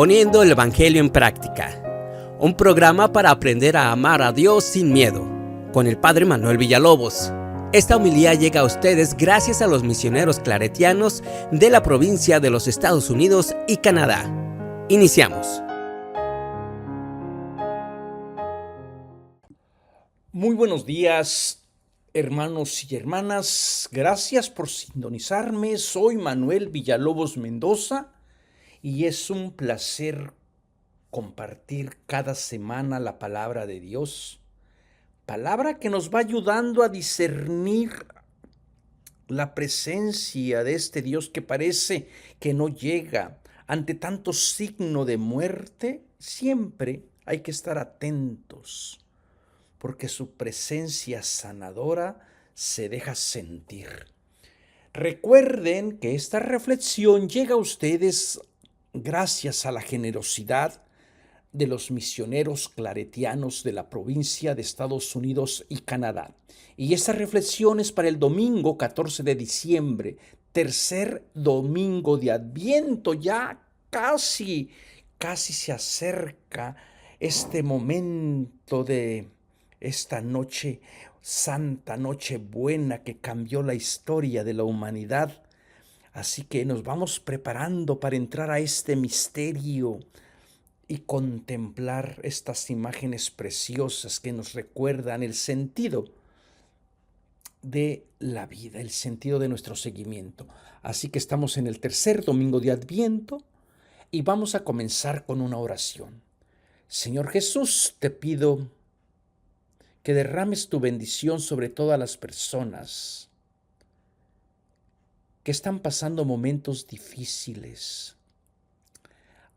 Poniendo el Evangelio en práctica. Un programa para aprender a amar a Dios sin miedo, con el Padre Manuel Villalobos. Esta homilía llega a ustedes gracias a los misioneros claretianos de la provincia de los Estados Unidos y Canadá. Iniciamos. Muy buenos días, hermanos y hermanas. Gracias por sintonizarme. Soy Manuel Villalobos Mendoza y es un placer compartir cada semana la palabra de Dios. Palabra que nos va ayudando a discernir la presencia de este Dios que parece que no llega. Ante tanto signo de muerte, siempre hay que estar atentos, porque su presencia sanadora se deja sentir. Recuerden que esta reflexión llega a ustedes gracias a la generosidad de los misioneros claretianos de la provincia de Estados Unidos y Canadá. Y esta reflexión es para el domingo 14 de diciembre, tercer domingo de Adviento. Ya casi se acerca este momento de esta noche santa, noche buena que cambió la historia de la humanidad. Así que nos vamos preparando para entrar a este misterio y contemplar estas imágenes preciosas que nos recuerdan el sentido de la vida, el sentido de nuestro seguimiento. Así que estamos en el tercer domingo de Adviento y vamos a comenzar con una oración. Señor Jesús, te pido que derrames tu bendición sobre todas las personas que están pasando momentos difíciles.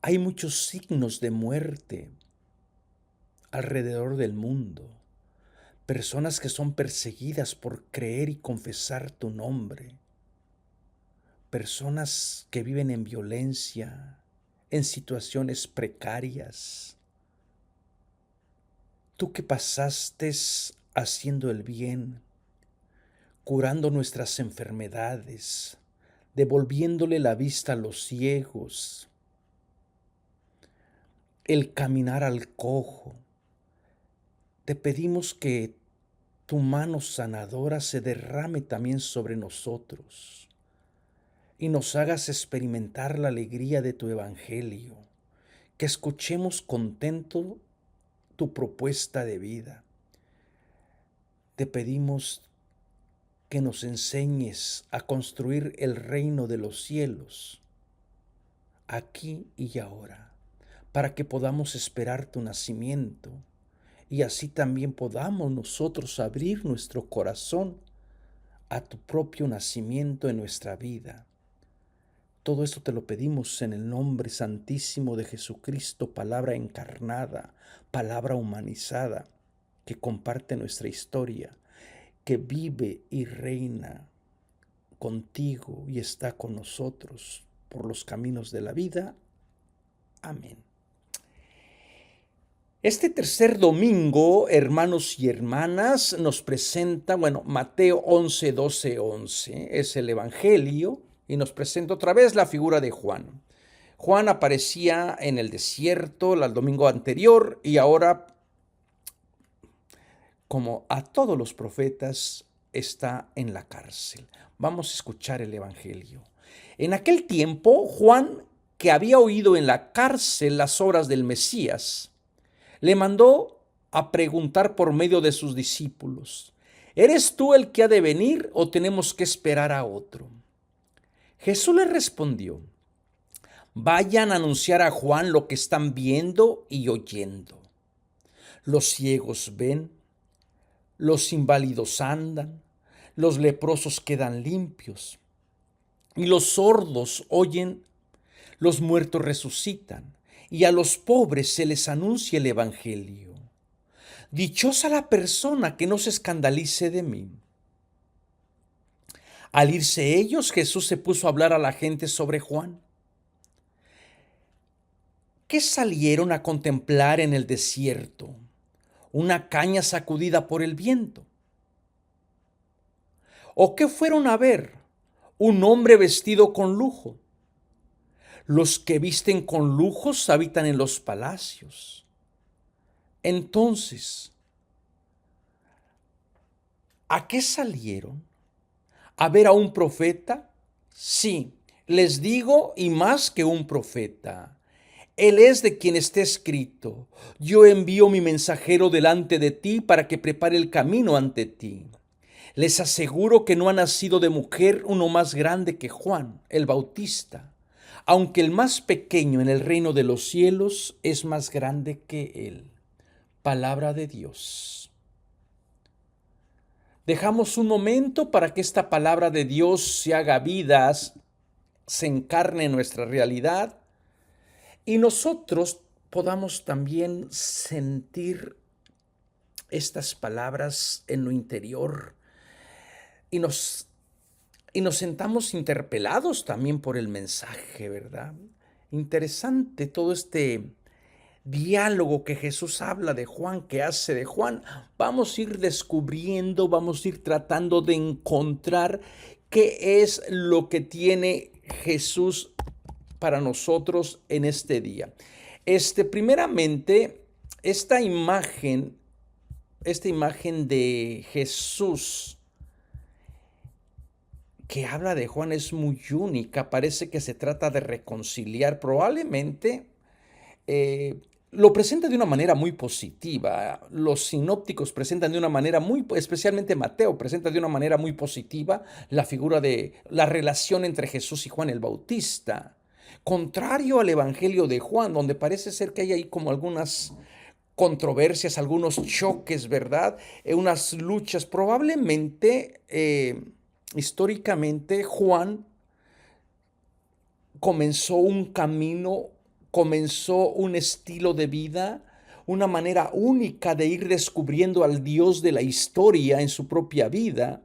Hay muchos signos de muerte alrededor del mundo. Personas que son perseguidas por creer y confesar tu nombre. Personas que viven en violencia, en situaciones precarias. Tú que pasaste haciendo el bien, curando nuestras enfermedades, devolviéndole la vista a los ciegos, el caminar al cojo. Te pedimos que tu mano sanadora se derrame también sobre nosotros y nos hagas experimentar la alegría de tu evangelio, que escuchemos contento tu propuesta de vida. Te pedimos que nos enseñes a construir el reino de los cielos, aquí y ahora, para que podamos esperar tu nacimiento y así también podamos nosotros abrir nuestro corazón a tu propio nacimiento en nuestra vida. Todo esto te lo pedimos en el nombre santísimo de Jesucristo, palabra encarnada, palabra humanizada, que comparte nuestra historia, que vive y reina contigo y está con nosotros por los caminos de la vida. Amén. Este tercer domingo, hermanos y hermanas, nos presenta, Mateo 11, 12, 11, es el Evangelio, y nos presenta otra vez la figura de Juan. Juan aparecía en el desierto el domingo anterior y ahora, como a todos los profetas, está en la cárcel. Vamos a escuchar el Evangelio. En aquel tiempo, Juan, que había oído en la cárcel las obras del Mesías, le mandó a preguntar por medio de sus discípulos: ¿eres tú el que ha de venir o tenemos que esperar a otro? Jesús le respondió: vayan a anunciar a Juan lo que están viendo y oyendo. Los ciegos ven, los inválidos andan, los leprosos quedan limpios, y los sordos oyen, los muertos resucitan, y a los pobres se les anuncia el Evangelio. Dichosa la persona que no se escandalice de mí. Al irse ellos, Jesús se puso a hablar a la gente sobre Juan. ¿Qué salieron a contemplar en el desierto? ¿Una caña sacudida por el viento? ¿O qué fueron a ver? ¿Un hombre vestido con lujo? Los que visten con lujos habitan en los palacios. Entonces, ¿a qué salieron? ¿A ver a un profeta? Sí, les digo, y más que un profeta. Él es de quien está escrito: yo envío mi mensajero delante de ti para que prepare el camino ante ti. Les aseguro que no ha nacido de mujer uno más grande que Juan, el Bautista, aunque el más pequeño en el reino de los cielos es más grande que él. Palabra de Dios. Dejamos un momento para que esta palabra de Dios se haga vida, se encarne en nuestra realidad y nosotros podamos también sentir estas palabras en lo interior y nos sentamos interpelados también por el mensaje, ¿verdad? Interesante todo este diálogo que Jesús habla de Juan, que hace de Juan. Vamos a ir descubriendo, vamos a ir tratando de encontrar qué es lo que tiene Jesús para nosotros en este día. Primeramente, esta imagen de Jesús que habla de Juan es muy única. Parece que se trata de reconciliar. Probablemente lo presenta de una manera muy positiva. Los sinópticos presentan de una manera especialmente Mateo, presenta de una manera muy positiva la figura de la relación entre Jesús y Juan el Bautista. Contrario al Evangelio de Juan, donde parece ser que hay ahí como algunas controversias, algunos choques, ¿verdad? Unas luchas. Probablemente, históricamente, Juan comenzó un camino, comenzó un estilo de vida, una manera única de ir descubriendo al Dios de la historia en su propia vida.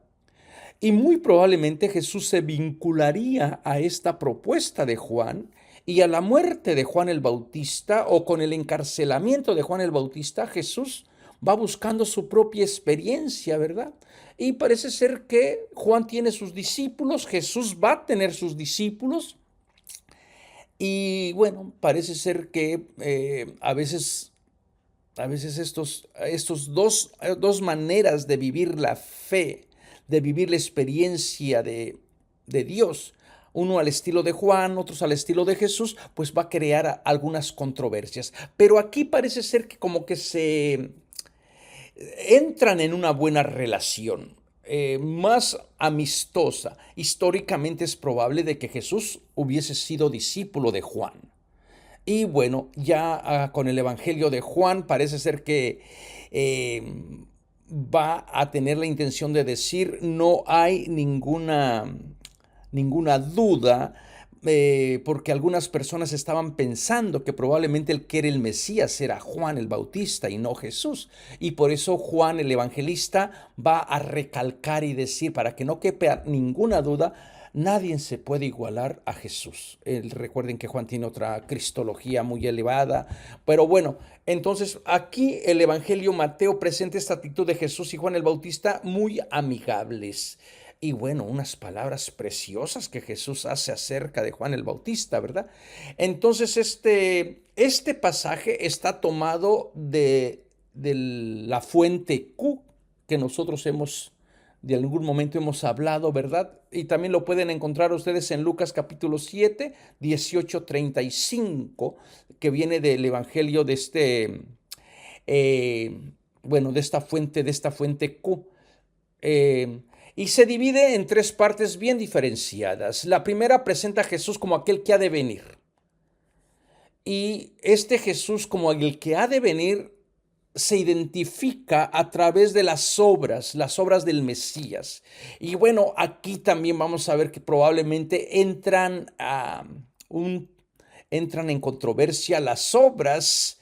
Y muy probablemente Jesús se vincularía a esta propuesta de Juan y a la muerte de Juan el Bautista, o con el encarcelamiento de Juan el Bautista. Jesús va buscando su propia experiencia, ¿verdad? Y parece ser que Juan tiene sus discípulos, Jesús va a tener sus discípulos. Y bueno, parece ser que a veces estos dos maneras de vivir la fe, de vivir la experiencia de Dios, uno al estilo de Juan, otros al estilo de Jesús, pues va a crear algunas controversias. Pero aquí parece ser que como que se entran en una buena relación, más amistosa. Históricamente es probable de que Jesús hubiese sido discípulo de Juan. Y bueno, ya con el Evangelio de Juan parece ser que va a tener la intención de decir: no hay ninguna duda, porque algunas personas estaban pensando que probablemente el que era el Mesías era Juan el Bautista y no Jesús. Y por eso Juan el Evangelista va a recalcar y decir, para que no quepa ninguna duda: nadie se puede igualar a Jesús. Recuerden que Juan tiene otra cristología muy elevada. Pero bueno, entonces aquí el Evangelio Mateo presenta esta actitud de Jesús y Juan el Bautista muy amigables. Y bueno, unas palabras preciosas que Jesús hace acerca de Juan el Bautista, ¿verdad? Entonces este pasaje está tomado de la fuente Q, que nosotros de algún momento hemos hablado, ¿verdad? Y también lo pueden encontrar ustedes en Lucas capítulo 7, 18-35, que viene del Evangelio de de esta fuente Q. Y se divide en tres partes bien diferenciadas. La primera presenta a Jesús como aquel que ha de venir. Y este Jesús como el que ha de venir se identifica a través de las obras del Mesías. Y bueno, aquí también vamos a ver que probablemente entran en controversia las obras,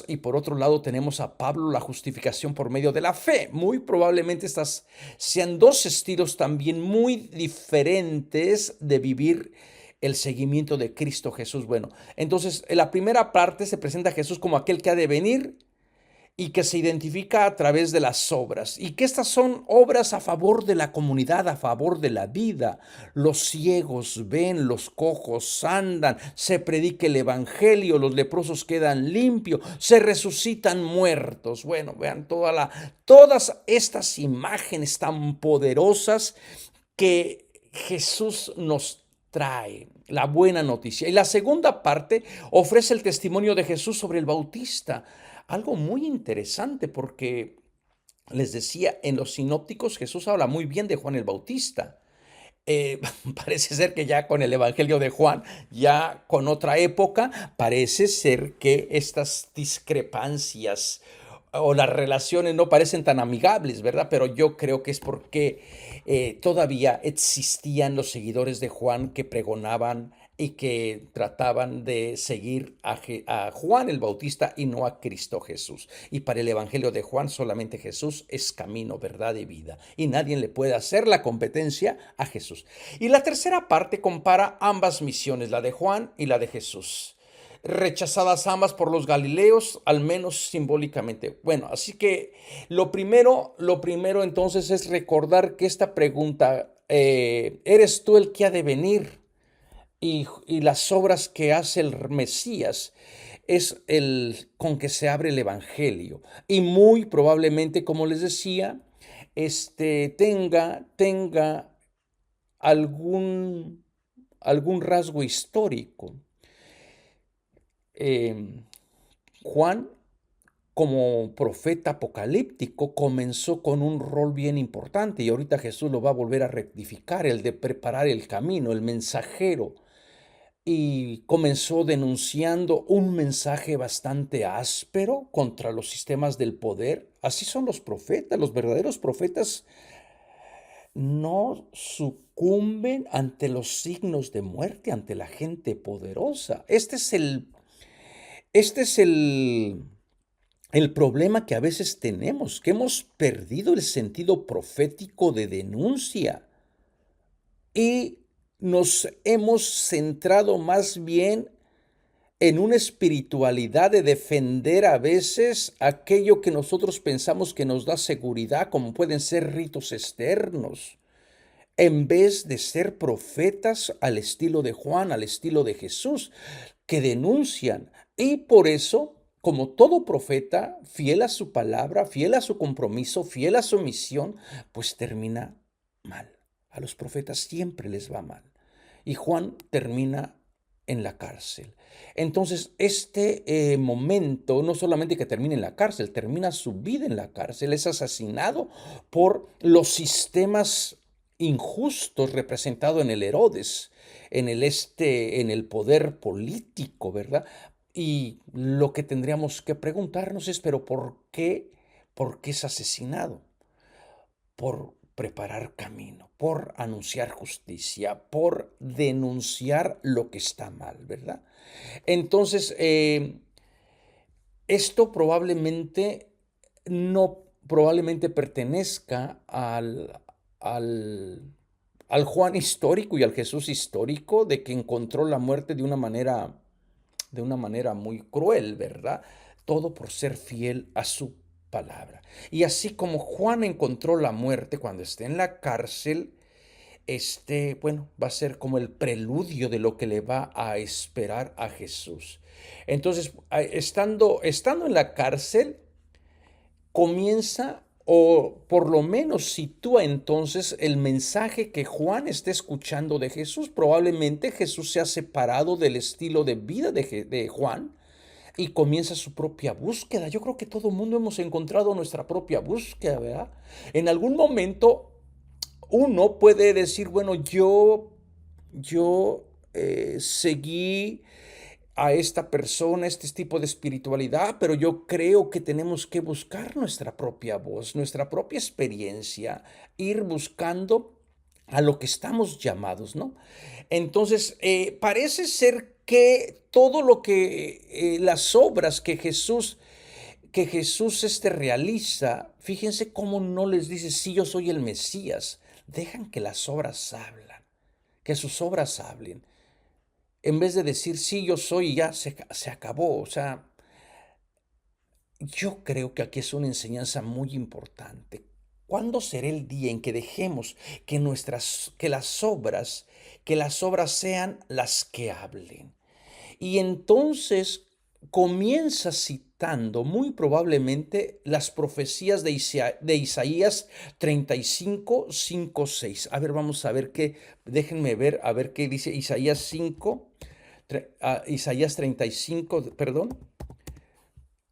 y por otro lado tenemos a Pablo, la justificación por medio de la fe. Muy probablemente estas sean dos estilos también muy diferentes de vivir el seguimiento de Cristo Jesús. Bueno, entonces en la primera parte se presenta a Jesús como aquel que ha de venir, y que se identifica a través de las obras, y que estas son obras a favor de la comunidad, a favor de la vida. Los ciegos ven, los cojos andan, se predica el evangelio, los leprosos quedan limpios, se resucitan muertos. Bueno, vean todas estas imágenes tan poderosas que Jesús nos trae. La buena noticia. Y la segunda parte ofrece el testimonio de Jesús sobre el Bautista. Algo muy interesante porque les decía, en los sinópticos Jesús habla muy bien de Juan el Bautista. Eh, Parece ser que ya con el Evangelio de Juan, ya con otra época, parece ser que estas discrepancias o las relaciones no parecen tan amigables, ¿verdad? Pero yo creo que es porque todavía existían los seguidores de Juan que pregonaban y que trataban de seguir a Juan el Bautista y no a Cristo Jesús. Y para el Evangelio de Juan solamente Jesús es camino, verdad y vida. Y nadie le puede hacer la competencia a Jesús. Y la tercera parte compara ambas misiones, la de Juan y la de Jesús, rechazadas ambas por los galileos, al menos simbólicamente. Bueno, así que lo primero entonces es recordar que esta pregunta, ¿eres tú el que ha de venir? Y las obras que hace el Mesías es el con que se abre el Evangelio. Y muy probablemente, como les decía, tenga algún, algún rasgo histórico. Eh, Juan, como profeta apocalíptico, comenzó con un rol bien importante y ahorita Jesús lo va a volver a rectificar, el de preparar el camino, el mensajero. Y comenzó denunciando un mensaje bastante áspero contra los sistemas del poder. Así son los verdaderos profetas no sucumben ante los signos de muerte, ante la gente poderosa. Este es el problema que a veces tenemos, que hemos perdido el sentido profético de denuncia y nos hemos centrado más bien en una espiritualidad de defender a veces aquello que nosotros pensamos que nos da seguridad, como pueden ser ritos externos, en vez de ser profetas al estilo de Juan, al estilo de Jesús, que denuncian. Y por eso, como todo profeta, fiel a su palabra, fiel a su compromiso, fiel a su misión, pues termina mal. A los profetas siempre les va mal. Y Juan termina en la cárcel. Entonces, momento, no solamente que termina en la cárcel, termina su vida en la cárcel, es asesinado por los sistemas injustos representados en el Herodes, en el poder político, ¿verdad? Y lo que tendríamos que preguntarnos es, ¿pero por qué? ¿Por qué es asesinado? Por preparar camino, por anunciar justicia, por denunciar lo que está mal, ¿verdad? Entonces, esto probablemente pertenezca al, al Juan histórico y al Jesús histórico de que encontró la muerte de una manera muy cruel, ¿verdad? Todo por ser fiel a su palabra. Y así como Juan encontró la muerte cuando esté en la cárcel, bueno, va a ser como el preludio de lo que le va a esperar a Jesús. Entonces, estando en la cárcel, comienza o por lo menos sitúa entonces el mensaje que Juan está escuchando de Jesús. Probablemente Jesús se ha separado del estilo de vida de Juan y comienza su propia búsqueda. Yo creo que todo el mundo hemos encontrado nuestra propia búsqueda, ¿verdad? En algún momento uno puede decir, bueno, yo seguí a esta persona, este tipo de espiritualidad, pero yo creo que tenemos que buscar nuestra propia voz, nuestra propia experiencia, ir buscando a lo que estamos llamados, ¿no? Entonces, parece ser que todo lo que las obras que Jesús realiza, fíjense cómo no les dice, sí, yo soy el Mesías, dejan que las obras hablan, que sus obras hablen. En vez de decir, sí, yo soy, ya se acabó. O sea, yo creo que aquí es una enseñanza muy importante. ¿Cuándo será el día en que dejemos que las obras sean las que hablen? Y entonces comienza citando muy probablemente las profecías de Isaías 35, 5, 6. A ver, vamos a ver qué, déjenme ver, a ver qué dice Isaías 5, Isaías 35, perdón.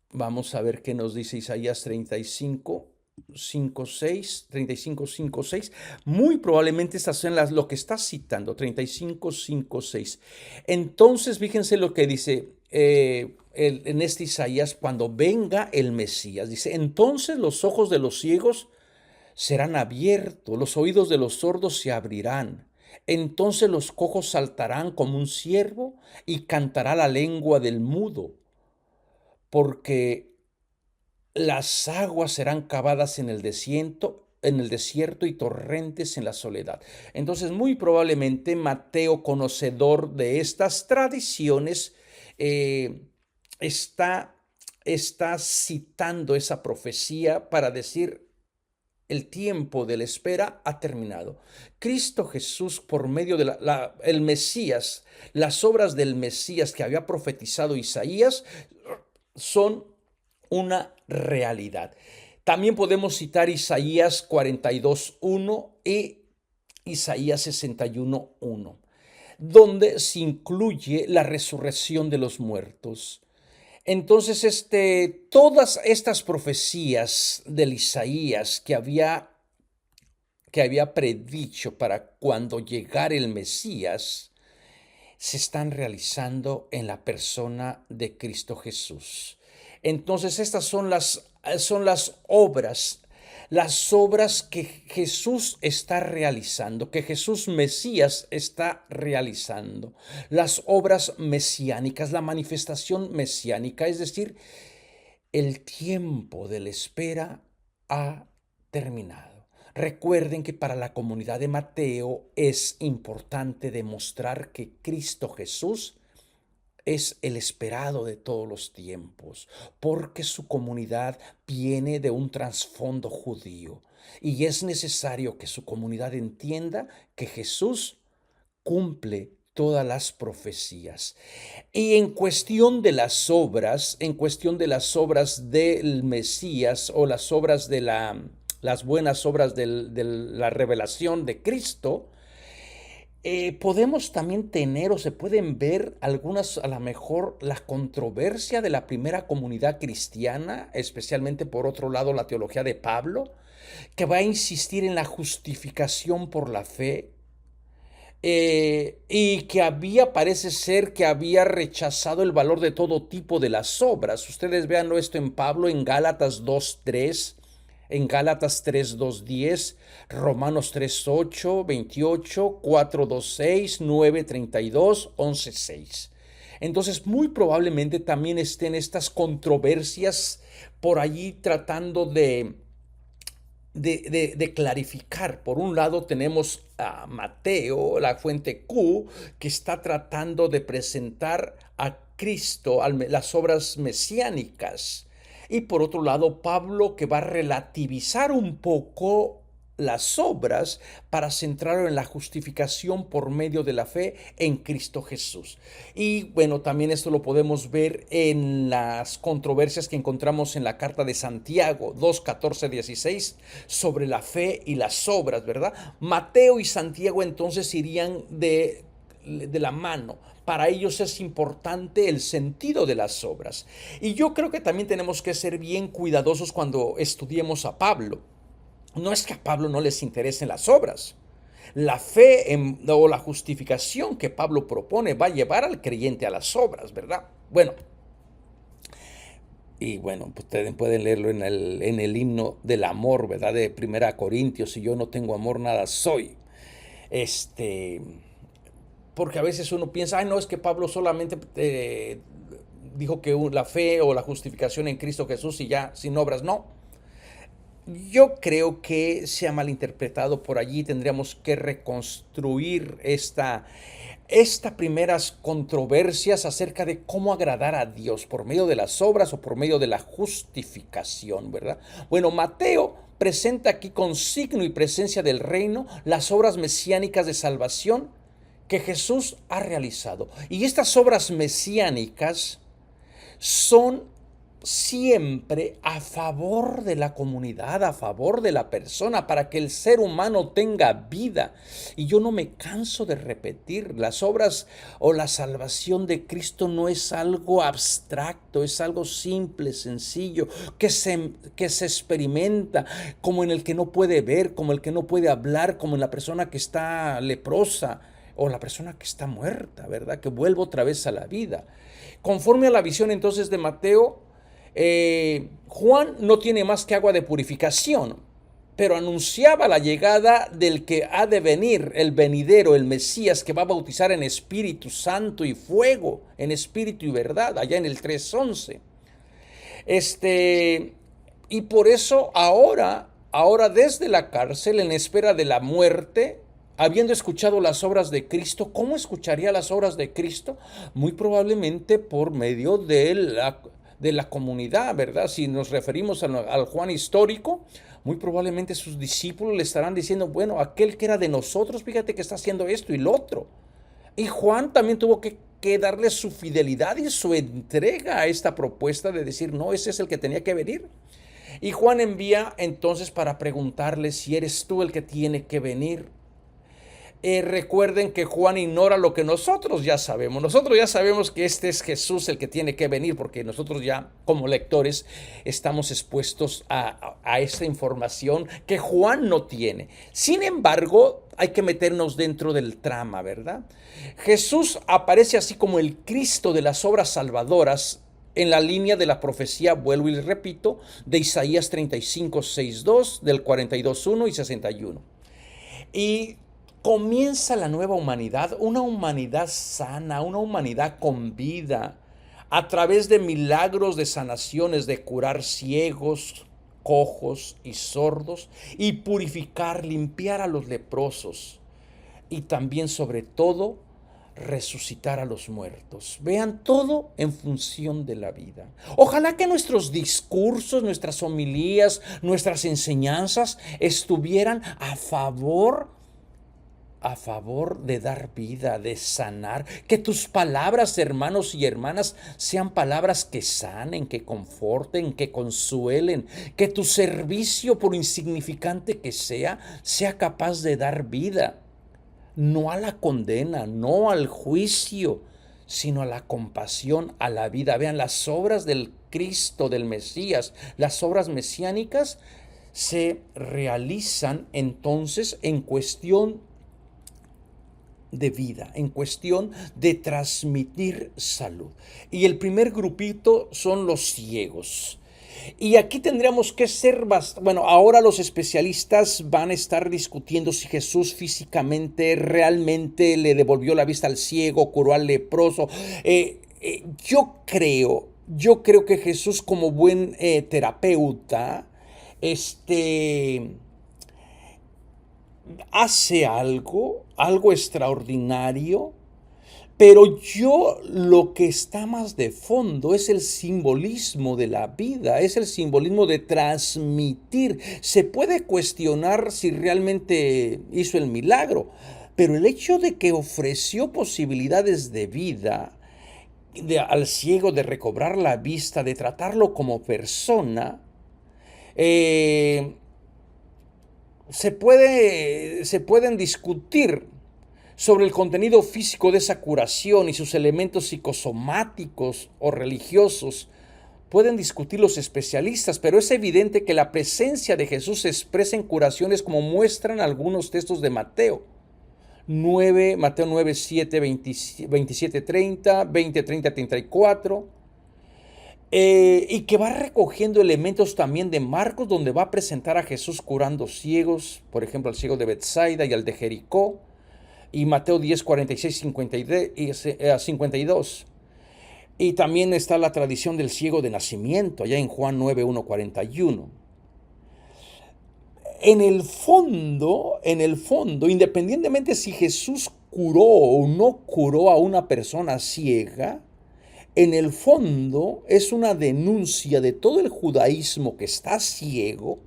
Vamos a ver qué nos dice Isaías 35, 5, 6, 35, 5, 6. Muy probablemente estas son lo que está citando, 35, 5, 6. Entonces, fíjense lo que dice en este Isaías, cuando venga el Mesías. Dice, entonces los ojos de los ciegos serán abiertos, los oídos de los sordos se abrirán. Entonces los cojos saltarán como un ciervo y cantará la lengua del mudo, porque las aguas serán cavadas en el desierto y torrentes en la soledad. Entonces, muy probablemente Mateo, conocedor de estas tradiciones, eh, está, está citando esa profecía para decir: el tiempo de la espera ha terminado. Cristo Jesús, por medio de el Mesías, las obras del Mesías que había profetizado Isaías, son una realidad. También podemos citar Isaías 42:1 y Isaías 61:1, donde se incluye la resurrección de los muertos. Entonces, todas estas profecías del Isaías que había predicho para cuando llegara el Mesías, se están realizando en la persona de Cristo Jesús. Entonces, estas son las obras que Jesús está realizando, que Jesús Mesías está realizando, las obras mesiánicas, la manifestación mesiánica, es decir, el tiempo de la espera ha terminado. Recuerden que para la comunidad de Mateo es importante demostrar que Cristo Jesús es el esperado de todos los tiempos, porque su comunidad viene de un trasfondo judío y es necesario que su comunidad entienda que Jesús cumple todas las profecías. Y en cuestión de las obras del Mesías o las obras las buenas obras de la revelación de Cristo, podemos también tener o se pueden ver algunas, a lo mejor, la controversia de la primera comunidad cristiana, especialmente por otro lado la teología de Pablo, que va a insistir en la justificación por la fe, y que parece ser que había rechazado el valor de todo tipo de las obras. Ustedes vean esto en Pablo en Gálatas 2:3, en Gálatas 3:2:10, Romanos 3:8, 28, 4:2:6, 9:32, 11:6. Entonces, muy probablemente también estén estas controversias por allí tratando de clarificar. Por un lado tenemos a Mateo, la fuente Q, que está tratando de presentar a Cristo, las obras mesiánicas. Y por otro lado, Pablo, que va a relativizar un poco las obras para centrarlo en la justificación por medio de la fe en Cristo Jesús. Y bueno, también esto lo podemos ver en las controversias que encontramos en la carta de Santiago 2:14-16 sobre la fe y las obras, ¿verdad? Mateo y Santiago entonces irían de la mano. Para ellos es importante el sentido de las obras. Y yo creo que también tenemos que ser bien cuidadosos cuando estudiemos a Pablo. No es que a Pablo no les interesen las obras. La fe o la justificación que Pablo propone va a llevar al creyente a las obras, ¿verdad? Bueno, y bueno, pues ustedes pueden leerlo en el himno del amor, ¿verdad? De 1 Corintios: si yo no tengo amor, nada soy. Porque a veces uno piensa, no, es que Pablo solamente dijo que la fe o la justificación en Cristo Jesús y ya, sin obras. No. Yo creo que se ha malinterpretado por allí. Tendríamos que reconstruir estas primeras controversias acerca de cómo agradar a Dios, por medio de las obras o por medio de la justificación, ¿verdad? Bueno, Mateo presenta aquí con signo y presencia del reino las obras mesiánicas de salvación que Jesús ha realizado. Y estas obras mesiánicas son siempre a favor de la comunidad, a favor de la persona, para que el ser humano tenga vida. Y yo no me canso de repetir, las obras o la salvación de Cristo no es algo abstracto, es algo simple, sencillo, que se experimenta, como en el que no puede ver, como el que no puede hablar, como en la persona que está leprosa o la persona que está muerta, ¿verdad? Que vuelve otra vez a la vida. Conforme a la visión entonces de Mateo, Juan no tiene más que agua de purificación, pero anunciaba la llegada del que ha de venir, el venidero, el Mesías, que va a bautizar en Espíritu Santo y fuego, en espíritu y verdad, allá en el 3:11. Y por eso ahora desde la cárcel, en espera de la muerte, habiendo escuchado las obras de Cristo, ¿cómo escucharía las obras de Cristo? Muy probablemente por medio de la comunidad, ¿verdad? Si nos referimos al Juan histórico, muy probablemente sus discípulos le estarán diciendo, bueno, aquel que era de nosotros, fíjate que está haciendo esto y lo otro. Y Juan también tuvo que darle su fidelidad y su entrega a esta propuesta de decir, no, ese es el que tenía que venir. Y Juan envía entonces para preguntarle si eres tú el que tiene que venir. Recuerden que Juan ignora lo que nosotros ya sabemos. Nosotros ya sabemos que este es Jesús el que tiene que venir, porque nosotros ya como lectores estamos expuestos a esta información que Juan no tiene. Sin embargo, hay que meternos dentro del trama, ¿verdad? Jesús aparece así como el Cristo de las obras salvadoras en la línea de la profecía, vuelvo y les repito, de Isaías 35, 6:2, del 42:1 y 61. Y comienza la nueva humanidad, una humanidad sana, una humanidad con vida, a través de milagros de sanaciones, de curar ciegos, cojos y sordos, y purificar, limpiar a los leprosos, y también sobre todo resucitar a los muertos. Vean, todo en función de la vida. Ojalá que nuestros discursos, nuestras homilías, nuestras enseñanzas estuvieran a favor de dar vida, de sanar. Que tus palabras, hermanos y hermanas, sean palabras que sanen, que conforten, que consuelen. Que tu servicio, por insignificante que sea capaz de dar vida. No a la condena, no al juicio, sino a la compasión, a la vida. Vean, las obras del Cristo, del Mesías, las obras mesiánicas se realizan entonces en cuestión de vida, en cuestión de transmitir salud. Y el primer grupito son los ciegos. Y aquí tendríamos que ser bueno, ahora los especialistas van a estar discutiendo si Jesús físicamente realmente le devolvió la vista al ciego, curó al leproso. Yo creo que Jesús, como buen terapeuta, hace algo extraordinario. Pero lo que está más de fondo es el simbolismo de la vida, es el simbolismo de transmitir. Se puede cuestionar si realmente hizo el milagro, pero el hecho de que ofreció posibilidades de vida al ciego, de recobrar la vista, de tratarlo como persona, se pueden discutir sobre el contenido físico de esa curación y sus elementos psicosomáticos o religiosos. Pueden discutir los especialistas, pero es evidente que la presencia de Jesús se expresa en curaciones, como muestran algunos textos de Mateo. Mateo 9, 7, 27, 30, 20, 30, 34. Y que va recogiendo elementos también de Marcos, donde va a presentar a Jesús curando ciegos, por ejemplo, al ciego de Betsaida y al de Jericó. Y Mateo 10, 46, 52. Y también está la tradición del ciego de nacimiento, allá en Juan 9, 1, 41. En el fondo, independientemente si Jesús curó o no curó a una persona ciega, en el fondo es una denuncia de todo el judaísmo que está ciego,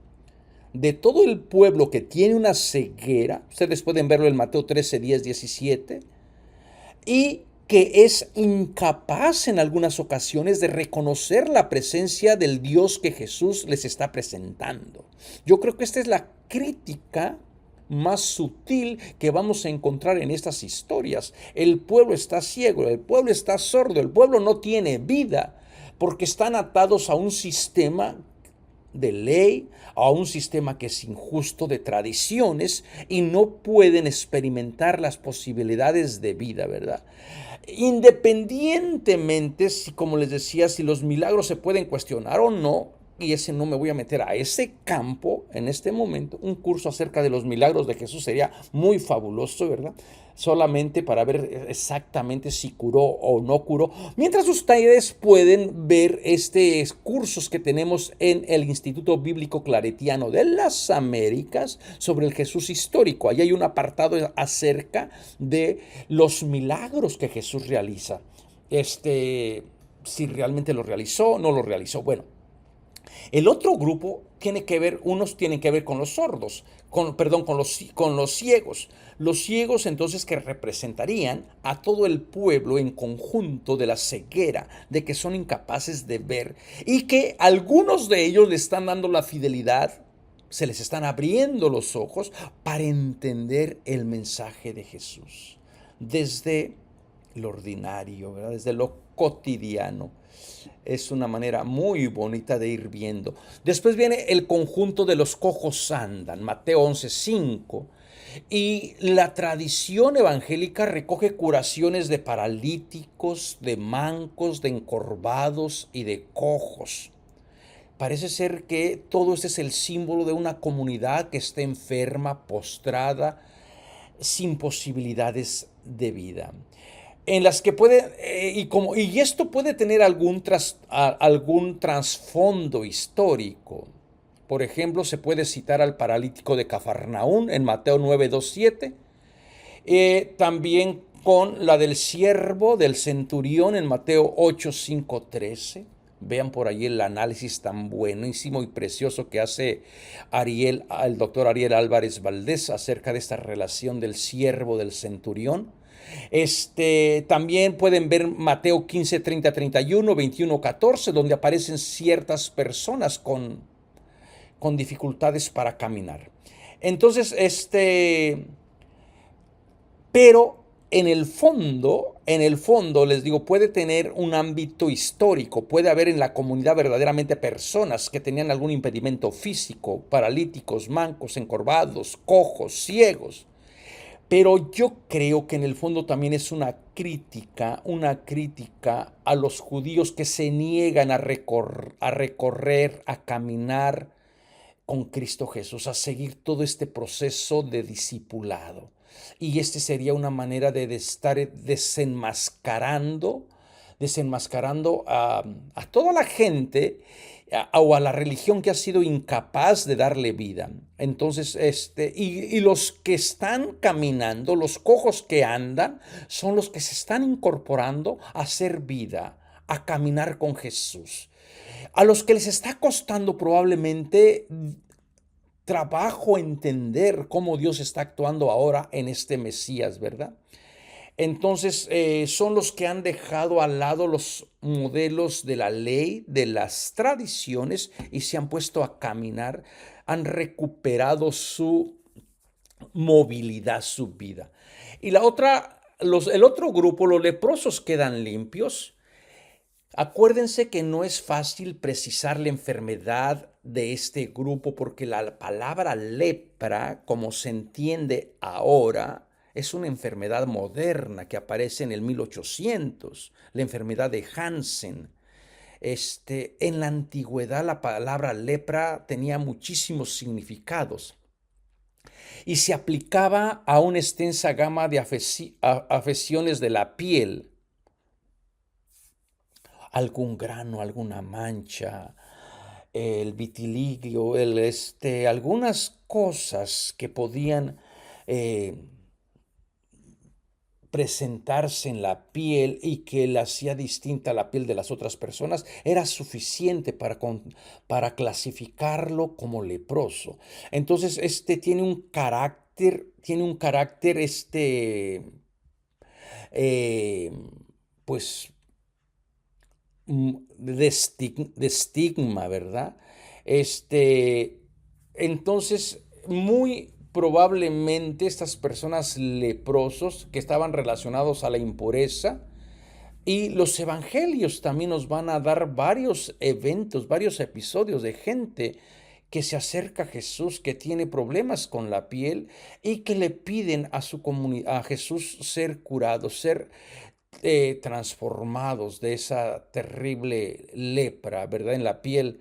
de todo el pueblo que tiene una ceguera. Ustedes pueden verlo en Mateo 13, 10, 17, y que es incapaz en algunas ocasiones de reconocer la presencia del Dios que Jesús les está presentando. Yo creo que esta es la crítica más sutil que vamos a encontrar en estas historias. El pueblo está ciego, el pueblo está sordo, el pueblo no tiene vida porque están atados a un sistema de ley, a un sistema que es injusto, de tradiciones, y no pueden experimentar las posibilidades de vida, ¿verdad? Independientemente, si, como les decía, si los milagros se pueden cuestionar o no, y ese no me voy a meter a ese campo en este momento. Un curso acerca de los milagros de Jesús sería muy fabuloso, ¿verdad? Solamente para ver exactamente si curó o no curó. Mientras ustedes pueden ver estos cursos que tenemos en el Instituto Bíblico Claretiano de las Américas sobre el Jesús histórico. Ahí hay un apartado acerca de los milagros que Jesús realiza. Si realmente lo realizó, no lo realizó. Bueno, el otro grupo tiene que ver, unos tienen que ver con los sordos, con los ciegos. Los ciegos entonces que representarían a todo el pueblo en conjunto de la ceguera, de que son incapaces de ver y que algunos de ellos le están dando la fidelidad, se les están abriendo los ojos para entender el mensaje de Jesús desde lo ordinario, ¿verdad? Desde lo cotidiano. Es una manera muy bonita de ir viendo. Después viene el conjunto de los cojos andan, Mateo 11:5. Y la tradición evangélica recoge curaciones de paralíticos, de mancos, de encorvados y de cojos. Parece ser que todo este es el símbolo de una comunidad que está enferma, postrada, sin posibilidades de vida, en las que puede, y esto puede tener algún trasfondo histórico. Por ejemplo, se puede citar al paralítico de Cafarnaún en Mateo 9:27, también con la del siervo del centurión en Mateo 8:5-13. Vean por ahí el análisis tan buenísimo y precioso que hace el doctor Ariel Álvarez Valdés acerca de esta relación del siervo del centurión. También pueden ver Mateo 15:30-31, 21:14, donde aparecen ciertas personas con dificultades para caminar. Entonces, pero en el fondo, les digo, puede tener un ámbito histórico, puede haber en la comunidad verdaderamente personas que tenían algún impedimento físico, paralíticos, mancos, encorvados, cojos, ciegos. Pero yo creo que en el fondo también es una crítica a los judíos que se niegan a recorrer, a caminar con Cristo Jesús, a seguir todo este proceso de discipulado. Y sería una manera de estar desenmascarando a toda la gente o a la religión que ha sido incapaz de darle vida. Entonces, y los que están caminando, los cojos que andan, son los que se están incorporando a hacer vida, a caminar con Jesús. A los que les está costando probablemente trabajo entender cómo Dios está actuando ahora en este Mesías, ¿verdad? Entonces, son los que han dejado al lado los modelos de la ley, de las tradiciones, y se han puesto a caminar, han recuperado su movilidad, su vida. Y el otro grupo, los leprosos, quedan limpios. Acuérdense que no es fácil precisar la enfermedad de este grupo porque la palabra lepra, como se entiende ahora, es una enfermedad moderna que aparece en el 1800, la enfermedad de Hansen. En la antigüedad la palabra lepra tenía muchísimos significados y se aplicaba a una extensa gama de afecciones de la piel, algún grano, alguna mancha, el vitiligo, algunas cosas que podían presentarse en la piel y que la hacía distinta a la piel de las otras personas, era suficiente para clasificarlo como leproso. Entonces, tiene un carácter, eh, pues, de estigma, ¿verdad? Este, entonces, muy probablemente estas personas leprosos que estaban relacionados a la impureza, y los evangelios también nos van a dar varios eventos, varios episodios de gente que se acerca a Jesús, que tiene problemas con la piel y que le piden a Jesús ser curados, ser transformados de esa terrible lepra, ¿verdad? En la piel.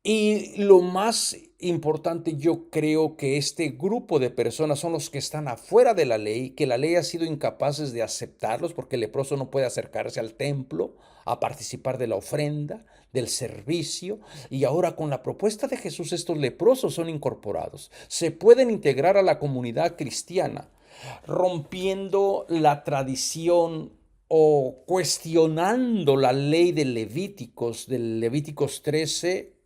Y lo más importante, yo creo que este grupo de personas son los que están afuera de la ley, que la ley ha sido incapaces de aceptarlos porque el leproso no puede acercarse al templo a participar de la ofrenda, del servicio. Y ahora con la propuesta de Jesús, estos leprosos son incorporados. Se pueden integrar a la comunidad cristiana, rompiendo la tradición o cuestionando la ley de del Levíticos 13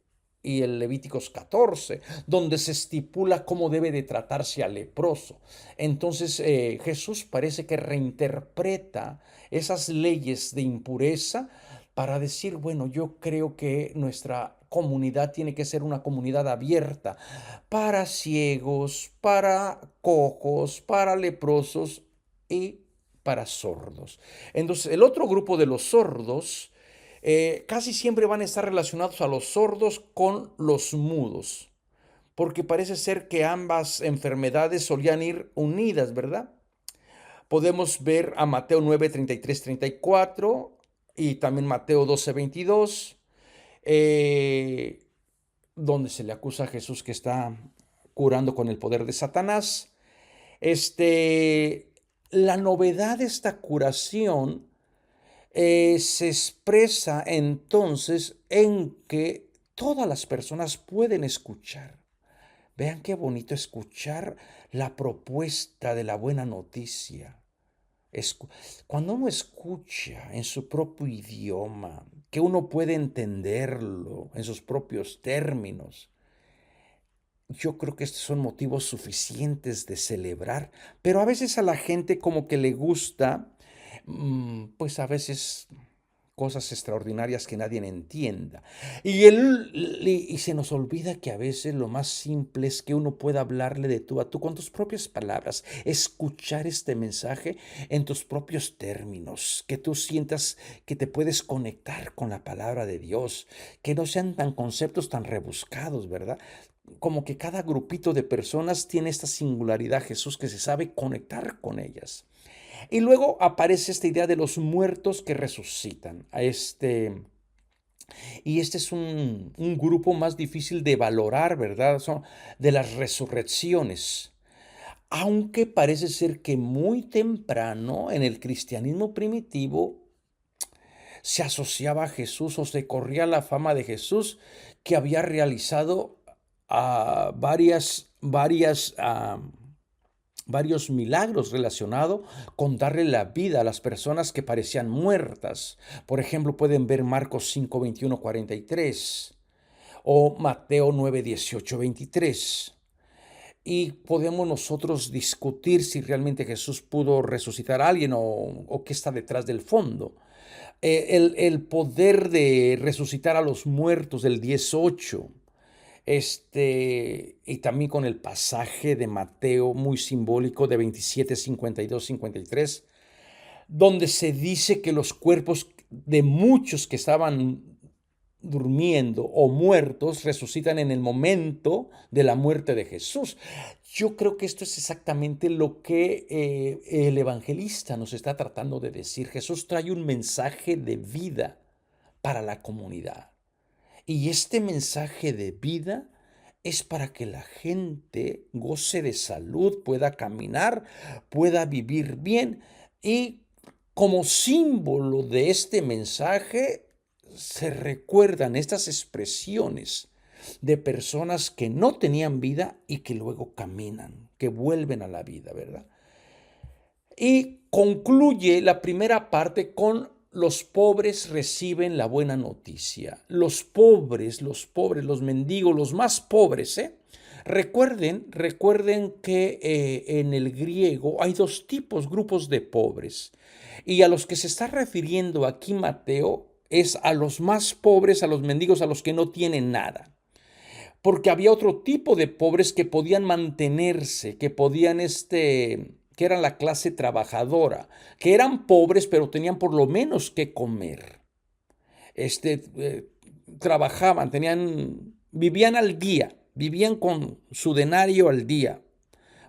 y el Levíticos 14, donde se estipula cómo debe de tratarse al leproso. Entonces Jesús parece que reinterpreta esas leyes de impureza para decir, bueno, yo creo que nuestra comunidad tiene que ser una comunidad abierta para ciegos, para cojos, para leprosos y para sordos. Entonces, el otro grupo de los sordos casi siempre van a estar relacionados a los sordos con los mudos, porque parece ser que ambas enfermedades solían ir unidas, ¿verdad? Podemos ver a Mateo 9, 33, 34 y también Mateo 12, 22, eh, donde se le acusa a Jesús que está curando con el poder de Satanás. La novedad de esta curación se expresa entonces en que todas las personas pueden escuchar. Vean qué bonito escuchar la propuesta de la buena noticia. Cuando uno escucha en su propio idioma, que uno puede entenderlo en sus propios términos, yo creo que estos son motivos suficientes de celebrar, pero a veces a la gente como que le gusta, pues a veces cosas extraordinarias que nadie entienda. Y se nos olvida que a veces lo más simple es que uno pueda hablarle de tú a tú con tus propias palabras, escuchar este mensaje en tus propios términos, que tú sientas que te puedes conectar con la palabra de Dios, que no sean tan conceptos tan rebuscados, ¿verdad? Como que cada grupito de personas tiene esta singularidad, Jesús, que se sabe conectar con ellas. Y luego aparece esta idea de los muertos que resucitan. Y este es un grupo más difícil de valorar, ¿verdad? Son de las resurrecciones. Aunque parece ser que muy temprano en el cristianismo primitivo se asociaba a Jesús o se corría la fama de Jesús que había realizado varios milagros relacionados con darle la vida a las personas que parecían muertas. Por ejemplo, pueden ver Marcos 5, 21, 43 o Mateo 9, 18, 23. Y podemos nosotros discutir si realmente Jesús pudo resucitar a alguien o qué está detrás del fondo. El poder de resucitar a los muertos del 18, y también con el pasaje de Mateo muy simbólico de 27, 52, 53, donde se dice que los cuerpos de muchos que estaban durmiendo o muertos resucitan en el momento de la muerte de Jesús. Yo creo que esto es exactamente lo que el evangelista nos está tratando de decir. Jesús trae un mensaje de vida para la comunidad. Y este mensaje de vida es para que la gente goce de salud, pueda caminar, pueda vivir bien. Y como símbolo de este mensaje se recuerdan estas expresiones de personas que no tenían vida y que luego caminan, que vuelven a la vida, ¿verdad? Y concluye la primera parte con los pobres reciben la buena noticia. Los pobres, los mendigos, los más pobres, ¿eh? Recuerden que en el griego hay dos grupos de pobres. Y a los que se está refiriendo aquí Mateo es a los más pobres, a los mendigos, a los que no tienen nada. Porque había otro tipo de pobres que podían mantenerse, que podían, que eran la clase trabajadora, que eran pobres, pero tenían por lo menos que comer. Trabajaban, vivían al día, vivían con su denario al día,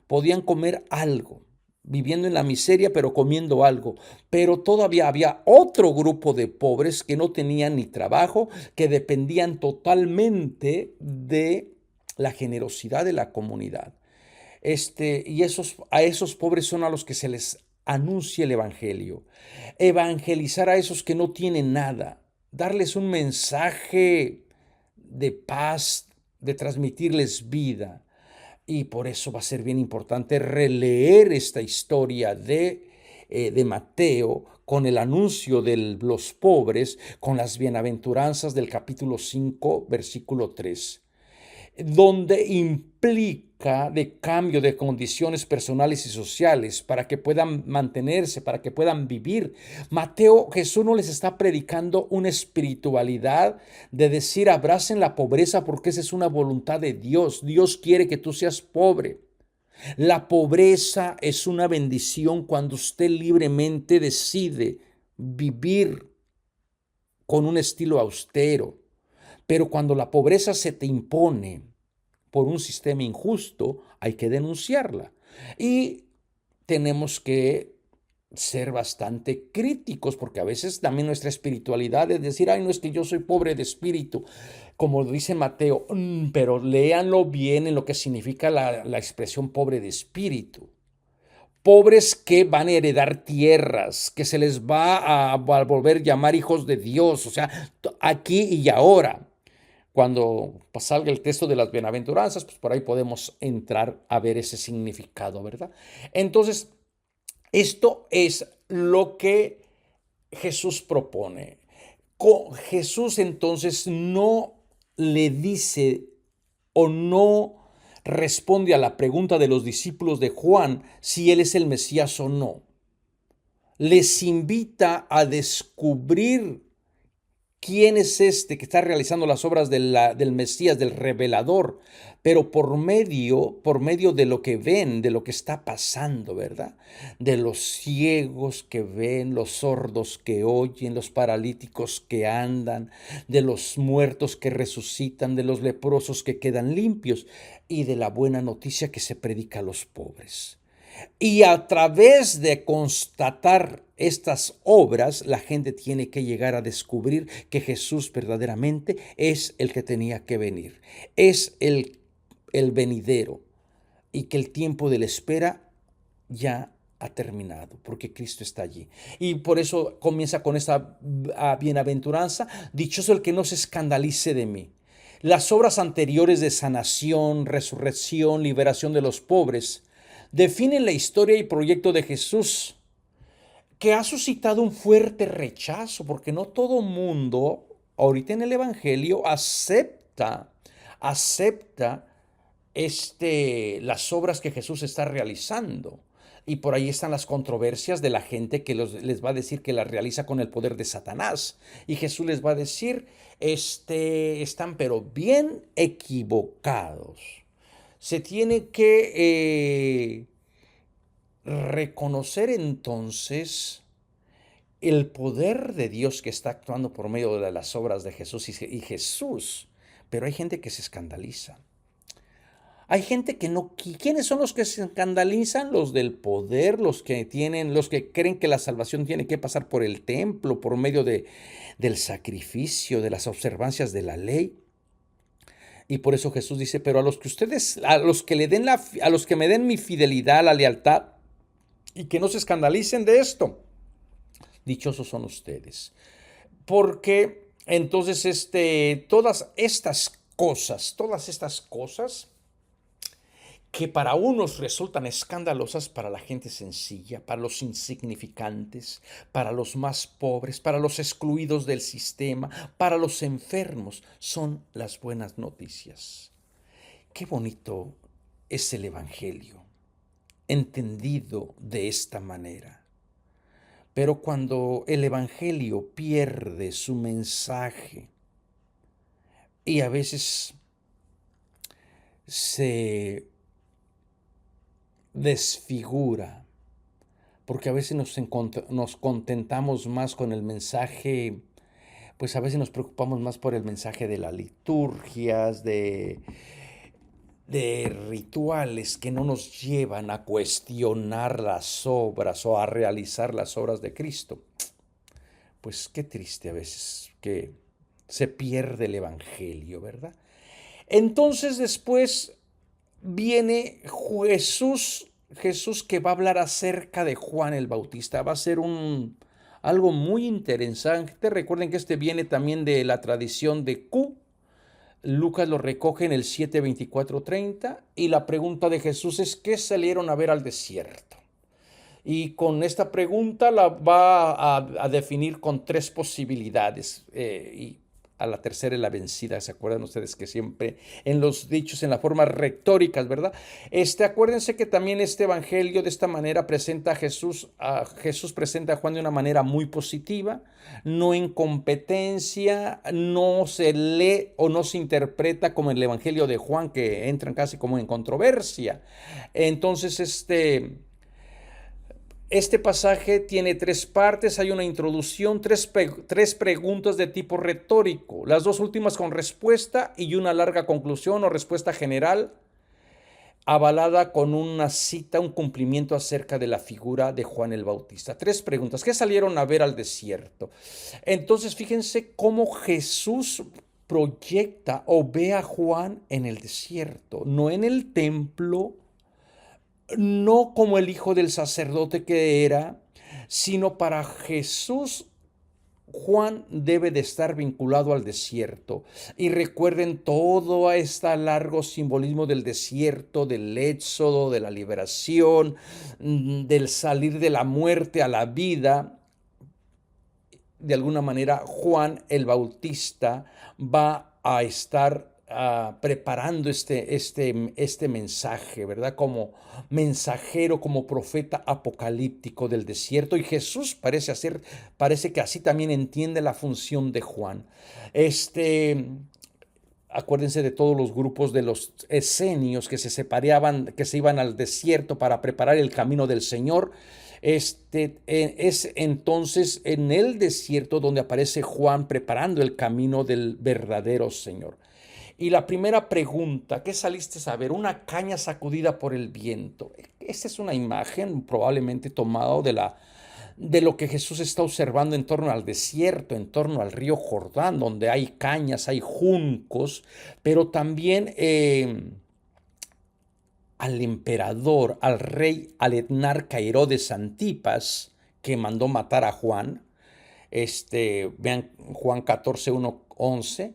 podían comer algo, viviendo en la miseria, pero comiendo algo. Pero todavía había otro grupo de pobres que no tenían ni trabajo, que dependían totalmente de la generosidad de la comunidad. Y a esos pobres son a los que se les anuncia el evangelio. Evangelizar a esos que no tienen nada, darles un mensaje de paz, de transmitirles vida. Y por eso va a ser bien importante releer esta historia de Mateo con el anuncio de los pobres, con las bienaventuranzas del capítulo 5, versículo 3, donde implica de cambio de condiciones personales y sociales para que puedan mantenerse, para que puedan vivir. Jesús no les está predicando una espiritualidad de decir abracen la pobreza porque esa es una voluntad de Dios. Dios quiere que tú seas pobre. La pobreza es una bendición cuando usted libremente decide vivir con un estilo austero. Pero cuando la pobreza se te impone por un sistema injusto, hay que denunciarla. Y tenemos que ser bastante críticos, porque a veces también nuestra espiritualidad es decir, ay, no es que yo soy pobre de espíritu, como dice Mateo, pero léanlo bien en lo que significa la expresión pobre de espíritu. Pobres que van a heredar tierras, que se les va a volver a llamar hijos de Dios, o sea, aquí y ahora. Cuando salga el texto de las bienaventuranzas, pues por ahí podemos entrar a ver ese significado, ¿verdad? Entonces, esto es lo que Jesús propone. Jesús entonces no le dice o no responde a la pregunta de los discípulos de Juan si él es el Mesías o no. Les invita a descubrir quién es este que está realizando las obras del Mesías, del revelador, pero por medio de lo que ven, de lo que está pasando, ¿verdad? De los ciegos que ven, los sordos que oyen, los paralíticos que andan, de los muertos que resucitan, de los leprosos que quedan limpios y de la buena noticia que se predica a los pobres. Y a través de constatar estas obras, la gente tiene que llegar a descubrir que Jesús verdaderamente es el que tenía que venir, es el venidero y que el tiempo de la espera ya ha terminado, porque Cristo está allí. Y por eso comienza con esta bienaventuranza, dichoso el que no se escandalice de mí. Las obras anteriores de sanación, resurrección, liberación de los pobres, definen la historia y proyecto de Jesús, que ha suscitado un fuerte rechazo, porque no todo mundo, ahorita en el Evangelio, acepta las obras que Jesús está realizando. Y por ahí están las controversias de la gente que les va a decir que las realiza con el poder de Satanás. Y Jesús les va a decir, están pero bien equivocados. Se tiene que reconocer entonces el poder de Dios que está actuando por medio de las obras de Jesús y Jesús. Pero hay gente que se escandaliza. Hay gente que no. ¿Quiénes son los que se escandalizan? Los del poder, los que creen que la salvación tiene que pasar por el templo, por medio del sacrificio, de las observancias de la ley. Y por eso Jesús dice, pero a los que me den mi fidelidad, la lealtad, y que no se escandalicen de esto, dichosos son ustedes. Porque entonces todas estas cosas que para unos resultan escandalosas, para la gente sencilla, para los insignificantes, para los más pobres, para los excluidos del sistema, para los enfermos, son las buenas noticias. Qué bonito es el Evangelio, entendido de esta manera. Pero cuando el Evangelio pierde su mensaje y a veces se desfigura, porque a veces nos contentamos más con el mensaje, pues a veces nos preocupamos más por el mensaje de las liturgias, de rituales que no nos llevan a cuestionar las obras o a realizar las obras de Cristo. Pues qué triste a veces que se pierde el Evangelio, ¿verdad? Entonces después viene Jesús que va a hablar acerca de Juan el Bautista. Va a ser algo muy interesante. Recuerden que este viene también de la tradición de Q. Lucas lo recoge en el 7:24-30 y la pregunta de Jesús es: ¿qué salieron a ver al desierto? Y con esta pregunta la va a definir con tres posibilidades, y a la tercera es la vencida. ¿Se acuerdan ustedes que siempre en los dichos, en las formas retóricas, verdad? Acuérdense que también este evangelio de esta manera presenta Jesús presenta a Juan de una manera muy positiva, no en competencia, no se lee o no se interpreta como en el evangelio de Juan, que entran casi como en controversia. Entonces, este pasaje tiene tres partes, hay una introducción, tres preguntas de tipo retórico, las dos últimas con respuesta y una larga conclusión o respuesta general, avalada con una cita, un cumplimiento acerca de la figura de Juan el Bautista. Tres preguntas: ¿qué salieron a ver al desierto? Entonces fíjense cómo Jesús proyecta o ve a Juan en el desierto, no en el templo, no como el hijo del sacerdote que era, sino para Jesús, Juan debe de estar vinculado al desierto. Y recuerden todo este largo simbolismo del desierto, del éxodo, de la liberación, del salir de la muerte a la vida. De alguna manera, Juan el Bautista va a estar preparando este mensaje, ¿verdad? Como mensajero, como profeta apocalíptico del desierto. Y Jesús parece que así también entiende la función de Juan. Acuérdense de todos los grupos de los esenios que se separaban, que se iban al desierto para preparar el camino del Señor. Es entonces en el desierto donde aparece Juan preparando el camino del verdadero Señor. Y la primera pregunta: ¿qué saliste a ver? Una caña sacudida por el viento. Esta es una imagen probablemente tomada de lo que Jesús está observando en torno al desierto, en torno al río Jordán, donde hay cañas, hay juncos, pero también al emperador, al rey, al etnarca Herodes Antipas, que mandó matar a Juan. Vean Juan 14:1-11.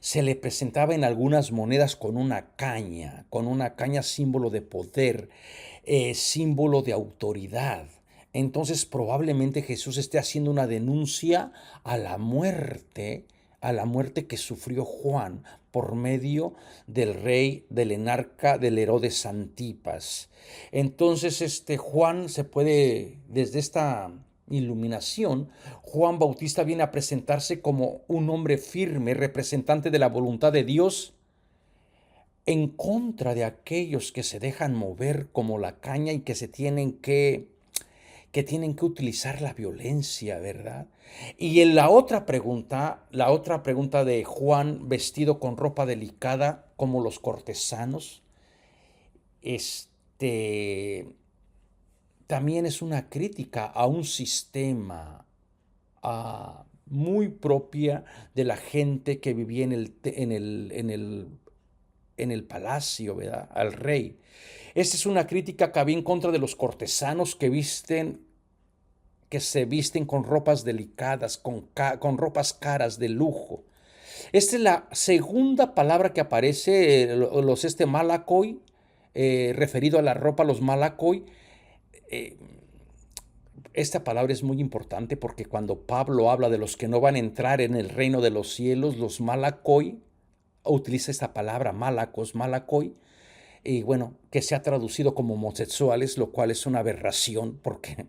Se le presentaba en algunas monedas con una caña símbolo de poder, símbolo de autoridad. Entonces probablemente Jesús esté haciendo una denuncia a la muerte que sufrió Juan por medio del rey, del enarca, del Herodes Antipas. Entonces Juan se puede, desde esta iluminación, Juan Bautista viene a presentarse como un hombre firme, representante de la voluntad de Dios, en contra de aquellos que se dejan mover como la caña y que tienen que utilizar la violencia, ¿verdad? Y en la otra pregunta de Juan, vestido con ropa delicada como los cortesanos, también es una crítica a un sistema muy propia de la gente que vivía en el palacio, ¿verdad? Al rey. Esta es una crítica que va en contra de los cortesanos que se visten con ropas delicadas, con ropas caras de lujo. Esta es la segunda palabra que aparece, los malakoi, referido a la ropa, los malakoi. Esta palabra es muy importante porque cuando Pablo habla de los que no van a entrar en el reino de los cielos, los malakoi, utiliza esta palabra malakoi, y bueno, que se ha traducido como homosexuales, lo cual es una aberración porque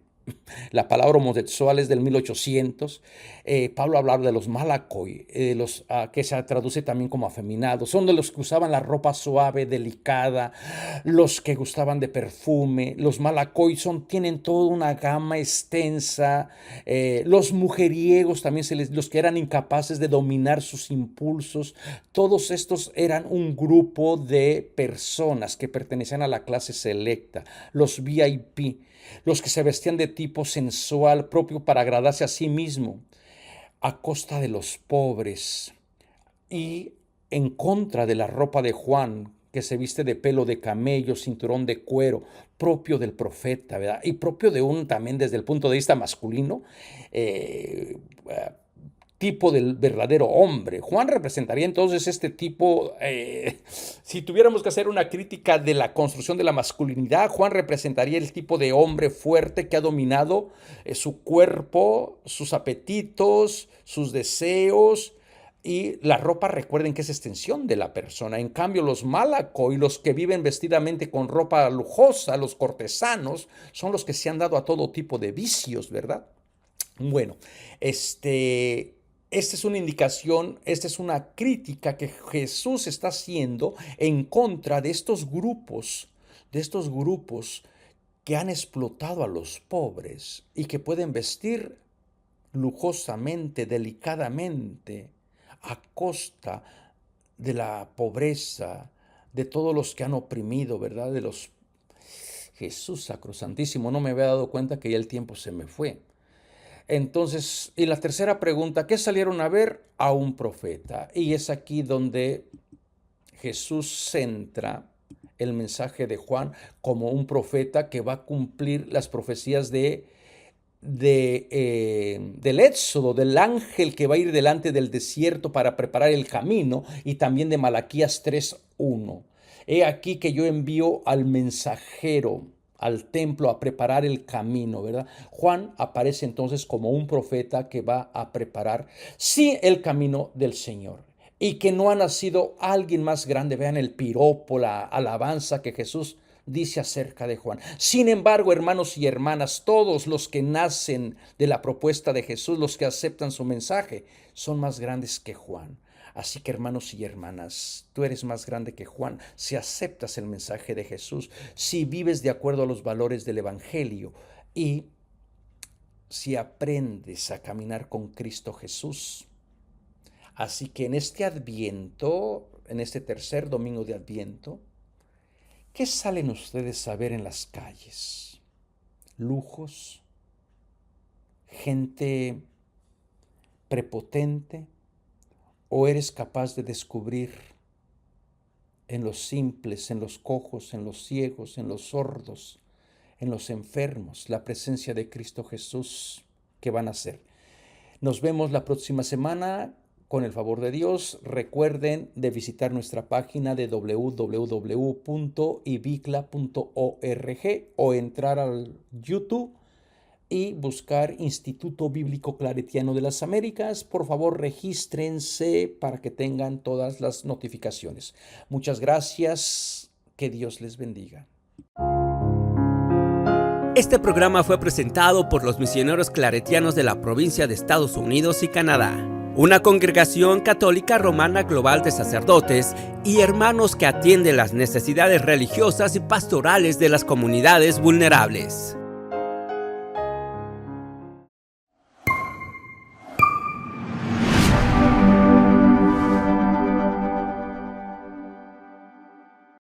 la palabra homosexual es del 1800. Pablo hablaba de los malakoi, que se traduce también como afeminados. Son de los que usaban la ropa suave, delicada, los que gustaban de perfume. Los malakoi tienen toda una gama extensa. Los mujeriegos también, los que eran incapaces de dominar sus impulsos. Todos estos eran un grupo de personas que pertenecían a la clase selecta, los VIP. Los que se vestían de tipo sensual, propio para agradarse a sí mismo, a costa de los pobres, y en contra de la ropa de Juan, que se viste de pelo de camello, cinturón de cuero, propio del profeta, ¿verdad? Y propio de también desde el punto de vista masculino, tipo del verdadero hombre. Juan representaría entonces este tipo, si tuviéramos que hacer una crítica de la construcción de la masculinidad, Juan representaría el tipo de hombre fuerte que ha dominado su cuerpo, sus apetitos, sus deseos, y la ropa, recuerden que es extensión de la persona. En cambio, los malakoi, los que viven vestidamente con ropa lujosa, los cortesanos, son los que se han dado a todo tipo de vicios, ¿verdad? Bueno, esta es una indicación, esta es una crítica que Jesús está haciendo en contra de estos grupos que han explotado a los pobres y que pueden vestir lujosamente, delicadamente, a costa de la pobreza, de todos los que han oprimido, ¿verdad? Jesús sacrosantísimo, no me había dado cuenta que ya el tiempo se me fue. Entonces, y la tercera pregunta, ¿qué salieron a ver? A un profeta. Y es aquí donde Jesús centra el mensaje de Juan como un profeta que va a cumplir las profecías del Éxodo, del ángel que va a ir delante del desierto para preparar el camino, y también de Malaquías 3:1. He aquí que yo envío al mensajero al templo a preparar el camino, ¿verdad? Juan aparece entonces como un profeta que va a preparar, sí, el camino del Señor, y que no ha nacido alguien más grande. Vean el piropo, la alabanza que Jesús dice acerca de Juan. Sin embargo, hermanos y hermanas, todos los que nacen de la propuesta de Jesús, los que aceptan su mensaje, son más grandes que Juan. Así que, hermanos y hermanas, tú eres más grande que Juan si aceptas el mensaje de Jesús, si vives de acuerdo a los valores del Evangelio y si aprendes a caminar con Cristo Jesús. Así que en este Adviento, en este tercer domingo de Adviento, ¿qué salen ustedes a ver en las calles? ¿Lujos? ¿Gente prepotente? ¿O eres capaz de descubrir en los simples, en los cojos, en los ciegos, en los sordos, en los enfermos, la presencia de Cristo Jesús que van a ser? Nos vemos la próxima semana. Con el favor de Dios, recuerden de visitar nuestra página de www.ibicla.org o entrar al YouTube y buscar Instituto Bíblico Claretiano de las Américas. Por favor, regístrense para que tengan todas las notificaciones. Muchas gracias. Que Dios les bendiga. Este programa fue presentado por los misioneros claretianos de la provincia de Estados Unidos y Canadá, una congregación católica romana global de sacerdotes y hermanos que atiende las necesidades religiosas y pastorales de las comunidades vulnerables.